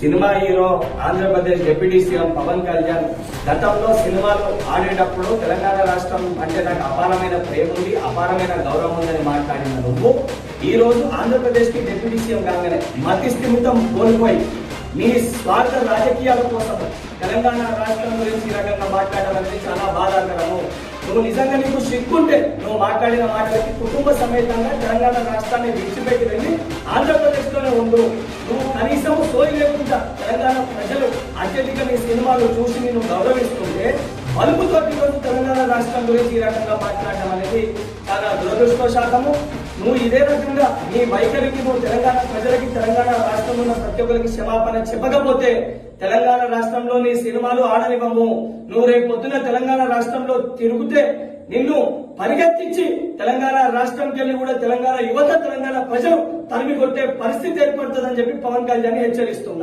Cinema hero Andhra Pradesh deputy CM Pawan Kalyan గతంలో సినిమాలు ఆడేటప్పుడు తెలంగాణ రాష్ట్రం అంటే నాకు అపారమైన ప్రేమ ఉంది, అపారమైన గౌరవం ఉందని మాట్లాడిన నువ్వు ఈ రోజు ఆంధ్రప్రదేశ్ కి డిప్యూటీ సీఎం కాగానే మతి స్థిమితం కోల్పోయి నీ స్వార్థ రాజకీయాల కోసం తెలంగాణ రాష్ట్రం గురించి ఈ రకంగా మాట్లాడడం అనేది చాలా బాధాకరము. నువ్వు నిజంగా నీకు సిగ్గుంటే నువ్వు మాట్లాడిన మాటలకి కుటుంబ సమేతంగా తెలంగాణ రాష్ట్రాన్ని విడిచిపెట్టి వెళ్ళి ఆంధ్రప్రదేశ్ లోనే ఉండు. నువ్వు కనీసం సోయి లేకుండా తెలంగాణ ప్రజలు అత్యధిక నీ సినిమాలు చూసి నేను గౌరవిస్తుంటే మలుపుతో ఈరోజు తెలంగాణ రాష్ట్రం గురించి ఈ రకంగా మాట్లాడడం అనేది చాలా దురదృష్టవశాతము. నువ్వు ఇదే రకంగా నీ వైఖరికి నువ్వు తెలంగాణ ప్రజలకి తెలంగాణ రాష్ట్రంలో ఉన్న ప్రతి ఒక్కరికి క్షమాపణ చెప్పకపోతే తెలంగాణ రాష్ట్రంలో నీ సినిమాలు ఆడనివ్వము. నువ్వు రేపు పొద్దున తెలంగాణ రాష్ట్రంలో తిరుగుతే నిన్ను పరిగెత్తించి తెలంగాణ రాష్ట్రంకి వెళ్ళి కూడా తెలంగాణ యువత తెలంగాణ ప్రజలు తరిమి కొట్టే పరిస్థితి ఏర్పడుతుందని చెప్పి పవన్ కళ్యాణ్ హెచ్చరిస్తున్నారు.